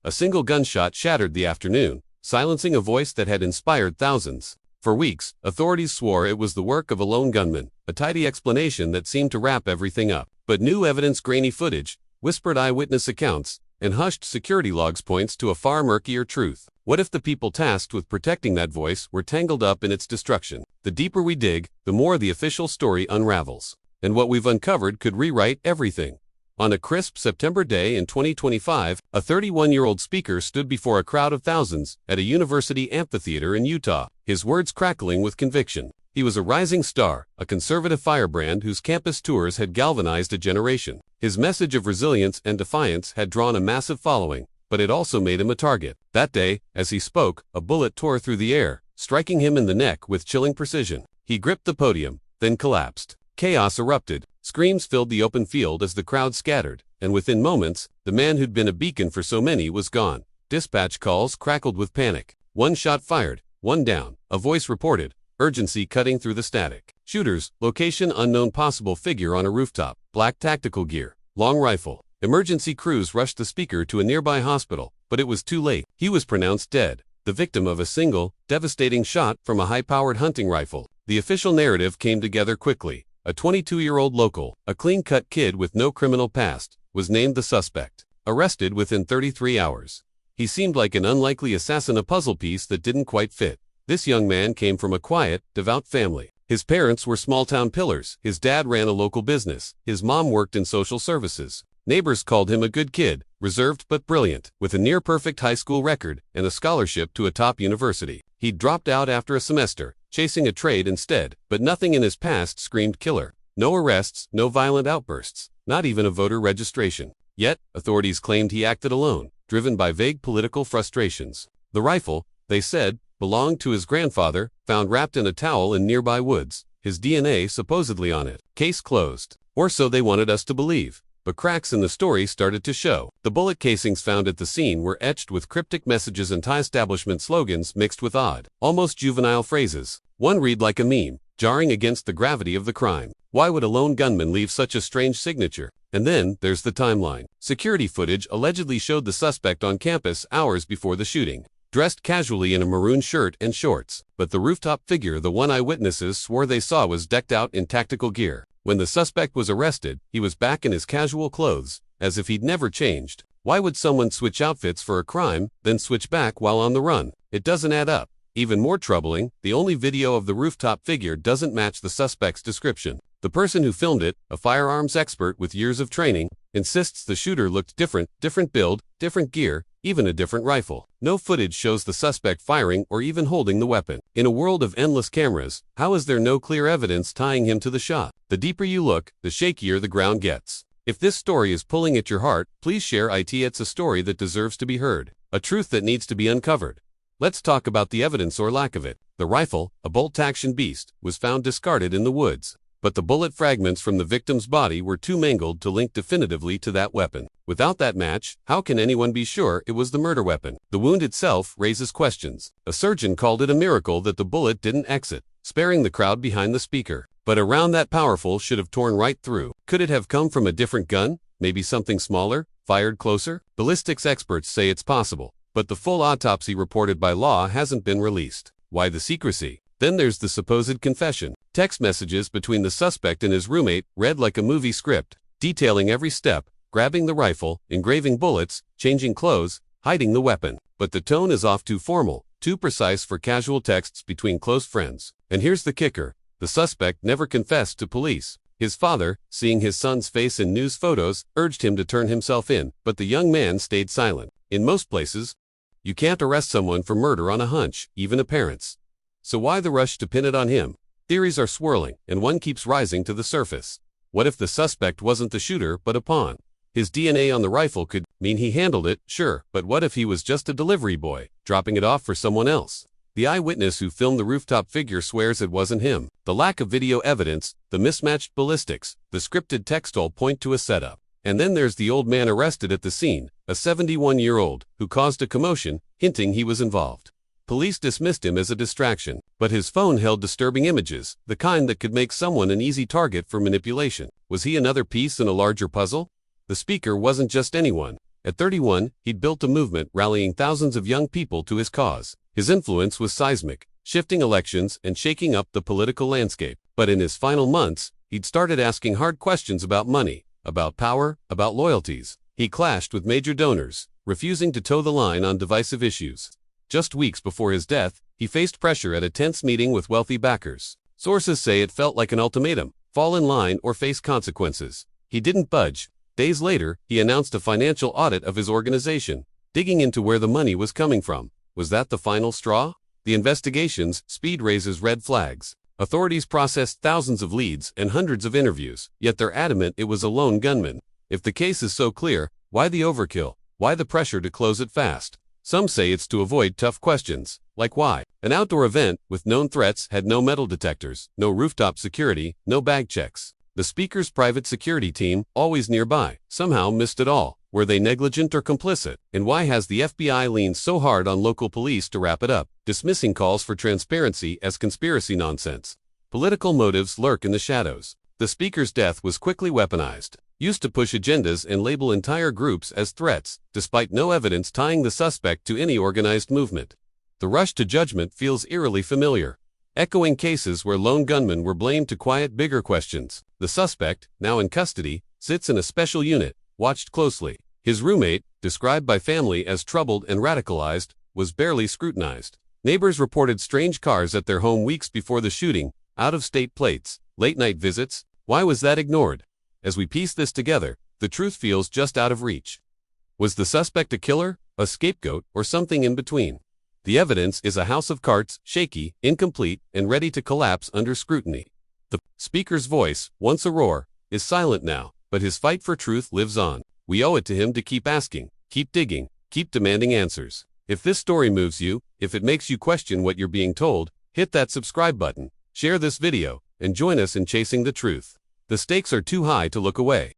A single gunshot shattered the afternoon, silencing a voice that had inspired thousands. For weeks, authorities swore it was the work of a lone gunman, a tidy explanation that seemed to wrap everything up. But new evidence, grainy footage, whispered eyewitness accounts, and hushed security logs points to a far murkier truth. What if the people tasked with protecting that voice were tangled up in its destruction? The deeper we dig, the more the official story unravels. And what we've uncovered could rewrite everything. On a crisp September day in 2025, a 31-year-old speaker stood before a crowd of thousands at a university amphitheater in Utah, his words crackling with conviction. He was a rising star, a conservative firebrand whose campus tours had galvanized a generation. His message of resilience and defiance had drawn a massive following, but it also made him a target. That day, as he spoke, a bullet tore through the air, striking him in the neck with chilling precision. He gripped the podium, then collapsed. Chaos erupted. Screams filled the open field as the crowd scattered, and within moments, the man who'd been a beacon for so many was gone. Dispatch calls crackled with panic. One shot fired, one down. A voice reported, urgency cutting through the static. Shooters, location unknown, possible figure on a rooftop, black tactical gear, long rifle. Emergency crews rushed the speaker to a nearby hospital, but it was too late. He was pronounced dead, the victim of a single, devastating shot from a high-powered hunting rifle. The official narrative came together quickly. A 22-year-old local, a clean-cut kid with no criminal past, was named the suspect. Arrested within 33 hours. He seemed like an unlikely assassin, a puzzle piece that didn't quite fit. This young man came from a quiet, devout family. His parents were small-town pillars. His dad ran a local business. His mom worked in social services. Neighbors called him a good kid, reserved but brilliant, with a near-perfect high school record and a scholarship to a top university. He'd dropped out after a semester, chasing a trade instead, but nothing in his past screamed killer. No arrests, no violent outbursts, not even a voter registration. Yet, authorities claimed he acted alone, driven by vague political frustrations. The rifle, they said, belonged to his grandfather, found wrapped in a towel in nearby woods, his DNA supposedly on it. Case closed. Or so they wanted us to believe. But cracks in the story started to show. The bullet casings found at the scene were etched with cryptic messages and anti-establishment slogans mixed with odd, almost juvenile phrases. One read like a meme, jarring against the gravity of the crime. Why would a lone gunman leave such a strange signature? And then, there's the timeline. Security footage allegedly showed the suspect on campus hours before the shooting, dressed casually in a maroon shirt and shorts. But the rooftop figure, the one eyewitnesses swore they saw, was decked out in tactical gear. When the suspect was arrested, he was back in his casual clothes, as if he'd never changed. Why would someone switch outfits for a crime, then switch back while on the run? It doesn't add up. Even more troubling, the only video of the rooftop figure doesn't match the suspect's description. The person who filmed it, a firearms expert with years of training, insists the shooter looked different build, different gear, even a different rifle. No footage shows the suspect firing or even holding the weapon. In a world of endless cameras, how is there no clear evidence tying him to the shot? The deeper you look, the shakier the ground gets. If this story is pulling at your heart, please share it. It's a story that deserves to be heard, a truth that needs to be uncovered. Let's talk about the evidence or lack of it. The rifle, a bolt-action beast, was found discarded in the woods. But the bullet fragments from the victim's body were too mangled to link definitively to that weapon. Without that match, how can anyone be sure it was the murder weapon? The wound itself raises questions. A surgeon called it a miracle that the bullet didn't exit, sparing the crowd behind the speaker. But a round that powerful should have torn right through. Could it have come from a different gun? Maybe something smaller, fired closer? Ballistics experts say it's possible, but the full autopsy reported by law hasn't been released. Why the secrecy? Then there's the supposed confession. Text messages between the suspect and his roommate read like a movie script, detailing every step, grabbing the rifle, engraving bullets, changing clothes, hiding the weapon. But the tone is off, too formal, too precise for casual texts between close friends. And here's the kicker. The suspect never confessed to police. His father, seeing his son's face in news photos, urged him to turn himself in, but the young man stayed silent. In most places, you can't arrest someone for murder on a hunch, even a parent's. So why the rush to pin it on him? Theories are swirling, and one keeps rising to the surface. What if the suspect wasn't the shooter but a pawn? His DNA on the rifle could mean he handled it, sure, but what if he was just a delivery boy, dropping it off for someone else? The eyewitness who filmed the rooftop figure swears it wasn't him. The lack of video evidence, the mismatched ballistics, the scripted text all point to a setup. And then there's the old man arrested at the scene, a 71-year-old, who caused a commotion, hinting he was involved. Police dismissed him as a distraction, but his phone held disturbing images, the kind that could make someone an easy target for manipulation. Was he another piece in a larger puzzle? The speaker wasn't just anyone. At 31, he'd built a movement rallying thousands of young people to his cause. His influence was seismic, shifting elections and shaking up the political landscape. But in his final months, he'd started asking hard questions about money, about power, about loyalties. He clashed with major donors, refusing to toe the line on divisive issues. Just weeks before his death, he faced pressure at a tense meeting with wealthy backers. Sources say it felt like an ultimatum: fall in line or face consequences. He didn't budge. Days later, he announced a financial audit of his organization, digging into where the money was coming from. Was that the final straw? The investigation's speed raises red flags. Authorities processed thousands of leads and hundreds of interviews, yet they're adamant it was a lone gunman. If the case is so clear, why the overkill? Why the pressure to close it fast? Some say it's to avoid tough questions, like why an outdoor event with known threats had no metal detectors, no rooftop security, no bag checks. The speaker's private security team, always nearby, somehow missed it all. Were they negligent or complicit? And why has the FBI leaned so hard on local police to wrap it up, dismissing calls for transparency as conspiracy nonsense? Political motives lurk in the shadows. The speaker's death was quickly weaponized, used to push agendas and label entire groups as threats, despite no evidence tying the suspect to any organized movement. The rush to judgment feels eerily familiar, echoing cases where lone gunmen were blamed to quiet bigger questions. The suspect, now in custody, sits in a special unit, watched closely. His roommate, described by family as troubled and radicalized, was barely scrutinized. Neighbors reported strange cars at their home weeks before the shooting, out-of-state plates, late-night visits. Why was that ignored? As we piece this together, the truth feels just out of reach. Was the suspect a killer, a scapegoat, or something in between? The evidence is a house of cards, shaky, incomplete, and ready to collapse under scrutiny. The speaker's voice, once a roar, is silent now, but his fight for truth lives on. We owe it to him to keep asking, keep digging, keep demanding answers. If this story moves you, if it makes you question what you're being told, hit that subscribe button, share this video, and join us in chasing the truth. The stakes are too high to look away.